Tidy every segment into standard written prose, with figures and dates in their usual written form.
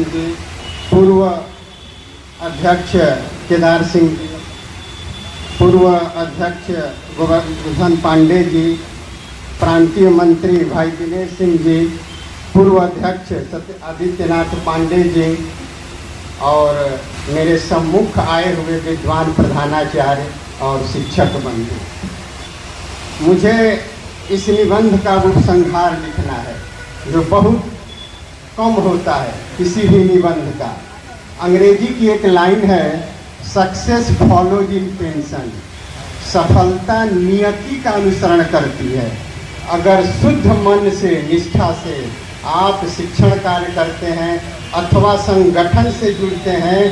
जी, पूर्व अध्यक्ष केदार सिंह जी, पूर्व अध्यक्ष गोवर्धन पांडे जी, प्रांतीय मंत्री भाई दिनेश सिंह जी, पूर्व अध्यक्ष आदित्यनाथ पांडे जी और मेरे सम्मुख आए हुए विद्वान प्रधानाचार्य और शिक्षक बंधु, मुझे इस निबंध का उपसंहार लिखना है जो बहुत कम होता है किसी भी निबंध का। अंग्रेजी की एक लाइन है, सक्सेस फॉलोज इन टेंशन, सफलता नियति का अनुसरण करती है। अगर शुद्ध मन से निष्ठा से आप शिक्षण कार्य करते हैं अथवा संगठन से जुड़ते हैं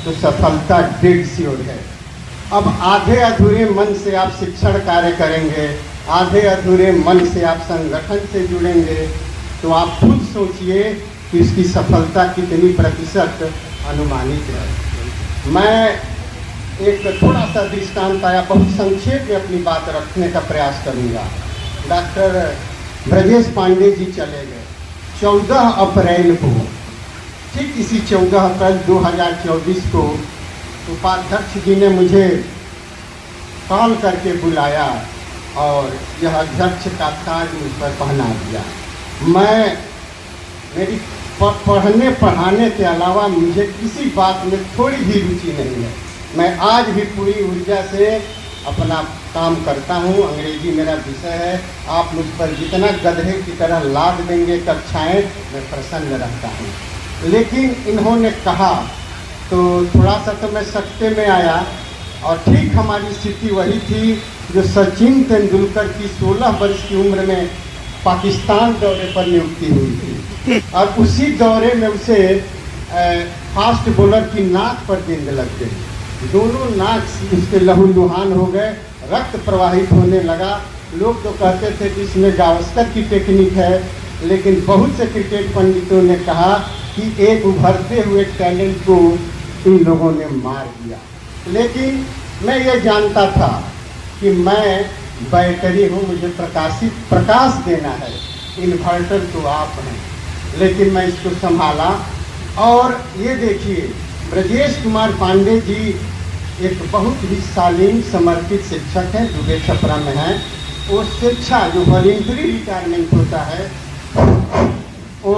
तो सफलता डेड श्योर है। अब आधे अधूरे मन से आप शिक्षण कार्य करेंगे, आधे अधूरे मन से आप संगठन से जुड़ेंगे, तो आप खुद सोचिए कि इसकी सफलता कितनी प्रतिशत अनुमानित है। मैं एक थोड़ा सा दृष्टांत आया, बहुत संक्षेप में अपनी बात रखने का प्रयास करूंगा। डॉक्टर ब्रजेश पांडे जी चले गए 14 अप्रैल को, ठीक इसी 14 अप्रैल 2024 को उपाध्यक्ष जी ने मुझे कॉल करके बुलाया और यह अध्यक्ष का ताज मुझ पर पहना दिया। मेरी पढ़ने पढ़ाने के अलावा मुझे किसी बात में थोड़ी भी रुचि नहीं है। मैं आज भी पूरी ऊर्जा से अपना काम करता हूँ, अंग्रेजी मेरा विषय है। आप मुझ पर जितना गधे की तरह लाद देंगे कक्षाएं, मैं प्रसन्न रहता हूँ। लेकिन इन्होंने कहा तो थोड़ा सा तो मैं सकते में आया, और ठीक हमारी स्थिति वही थी जो सचिन तेंदुलकर की 16 वर्ष की उम्र में पाकिस्तान दौरे पर नियुक्ति हुई थी, और उसी दौरे में उसे फास्ट बॉलर की नाक पर गेंद लग गई। दोनों नाक उसके लहूलुहान हो गए, रक्त प्रवाहित होने लगा। लोग तो कहते थे कि इसमें गावस्कर की टेक्निक है, लेकिन बहुत से क्रिकेट पंडितों ने कहा कि एक उभरते हुए टैलेंट को इन लोगों ने मार दिया। लेकिन मैं ये जानता था कि मैं बैटरी हूँ, मुझे प्रकाश देना है, इन्वर्टर तो आप हैं। लेकिन मैं इसको संभाला। और ये देखिए, ब्रजेश कुमार पांडे जी एक बहुत ही शालीन समर्पित शिक्षक हैं, दुबे छपरा में हैं। वो शिक्षा जो वॉलंटरी रिटायरमेंट होता है वो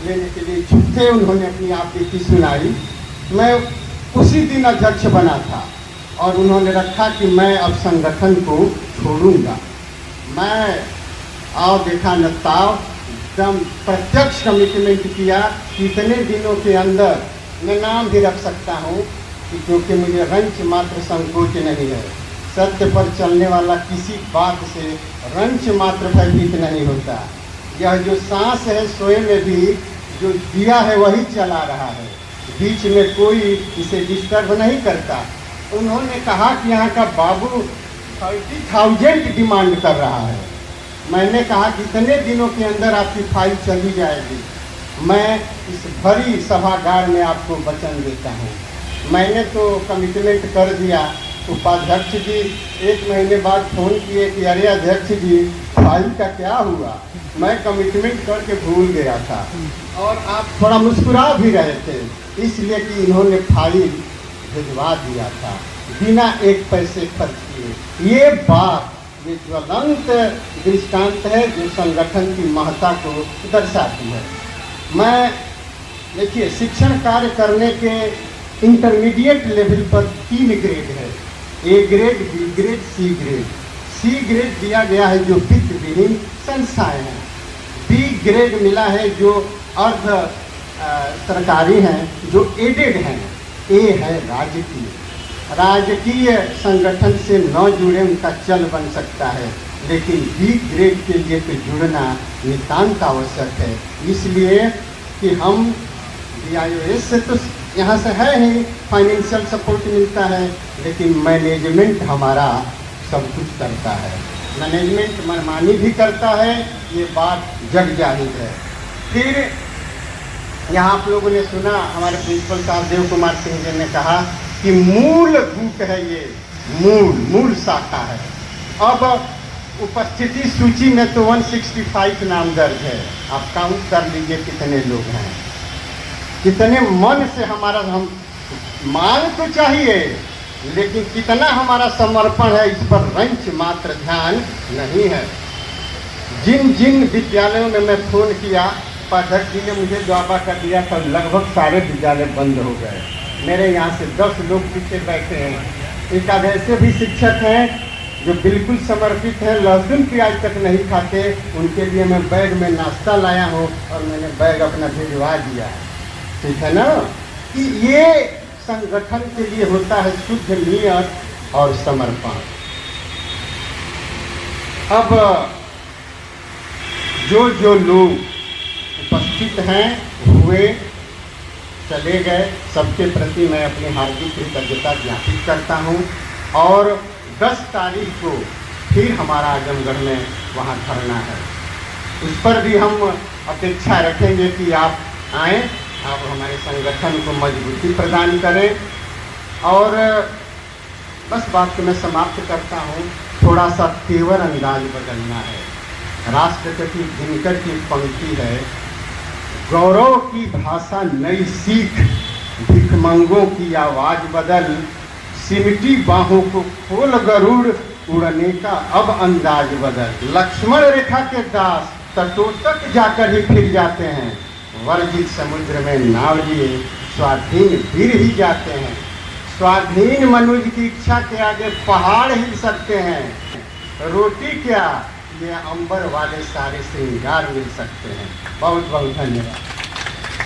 लेने के लिए छुट्टे उन्होंने अपनी आप बीती सुनाई। मैं उसी दिन अध्यक्ष बना था और उन्होंने रखा कि मैं अब संगठन को छोड़ूंगा। मैं आओ देखा न ताव एकदम प्रत्यक्ष कमिटमेंट किया कि इतने दिनों के अंदर मैं नाम भी रख सकता हूँ, क्योंकि मुझे रंच मात्र संकोच नहीं है। सत्य पर चलने वाला किसी बात से रंच मात्र भयभीत नहीं होता। यह जो सांस है सोए में भी जो दिया है वही चला रहा है, बीच में कोई इसे डिस्टर्ब नहीं करता। उन्होंने कहा कि यहाँ का बाबू 30,000 डिमांड कर रहा है। मैंने कहा कि इतने दिनों के अंदर आपकी फाइल चली जाएगी, मैं इस भरी सभागार में आपको वचन देता हूँ। मैंने तो कमिटमेंट कर दिया। उपाध्यक्ष जी 1 महीने बाद फ़ोन किए कि अरे अध्यक्ष जी फाइल का क्या हुआ। मैं कमिटमेंट करके भूल गया था और आप थोड़ा मुस्कुरा भी रहे थे, इसलिए कि इन्होंने फाइल भिजवा दिया था बिना 1 पैसे खर्च किए। ये बात, ये ज्वलंत दृष्टांत है जो संगठन की महत्ता को दर्शाती है। मैं देखिए, शिक्षण कार्य करने के इंटरमीडिएट लेवल पर 3 ग्रेड है, A grade, B grade, C grade. C grade दिया गया है जो वित्त विहीन संस्थाएं हैं। बी ग्रेड मिला है जो अर्ध सरकारी हैं, जो एडेड हैं। ए है राजकीय। राजकीय संगठन से न जुड़े उनका चल बन सकता है, लेकिन बी ग्रेड के लिए तो जुड़ना नितांत आवश्यक है। इसलिए कि हम DIOS से तो यहाँ से है ही, फाइनेंशियल सपोर्ट मिलता है, लेकिन मैनेजमेंट हमारा सब कुछ करता है। मैनेजमेंट मनमानी भी करता है, ये बात जग जाहिर है। फिर यहाँ आप लोगों ने सुना, हमारे प्रिंसिपल साहब देव कुमार सिंह जी ने कहा कि मूल बुक है ये, मूल शाखा है। अब उपस्थिति सूची में तो 165 नाम दर्ज है, आप काउंट कर लीजिए कितने लोग हैं। कितने मन से हमारा हम मांग तो चाहिए, लेकिन कितना हमारा समर्पण है इस पर रंच मात्र ध्यान नहीं है। जिन जिन विद्यालयों में मैं फोन किया, पाठक जी ने मुझे जवाब कर दिया था, लगभग सारे विद्यालय बंद हो गए। मेरे यहाँ से 10 लोग पीछे बैठे हैं। एक आध ऐसे भी शिक्षक हैं जो बिल्कुल समर्पित हैं, लहसुन प्याज तक नहीं खाते। उनके लिए मैं बैग में नाश्ता लाया हूँ और मैंने बैग अपना भिजवा दिया। ठीक है ना, कि ये संगठन के लिए होता है शुद्ध नियत और समर्पण। अब जो लोग उपस्थित हैं हुए चले गए, सबके प्रति मैं अपनी हार्दिक कृतज्ञता ज्ञापित करता हूं। और 10 तारीख को फिर हमारा आजमगढ़ में वहां धरना है, उस पर भी हम अपेक्षा रखेंगे कि आप आएँ, आप हमारे संगठन को मजबूती प्रदान करें। और बस बात को मैं समाप्त करता हूँ, थोड़ा सा तेवर अंदाज बदलना है। राष्ट्रपति दिनकर की पंक्ति है, गौरव की भाषा नई सीख, भिखमंगों की आवाज बदल, सिमटी बाहों को खोल गरुड़, उड़ने का अब अंदाज बदल। लक्ष्मण रेखा के दास तटों तक जाकर ही फिर जाते हैं, वर्जित समुद्र में नाव लिए स्वाधीन फिर ही जाते हैं। स्वाधीन मनुष्य की इच्छा के आगे पहाड़ हिल सकते हैं, रोटी क्या ये अंबर वाले सारे श्रृंगार मिल सकते हैं। बहुत बहुत धन्यवाद।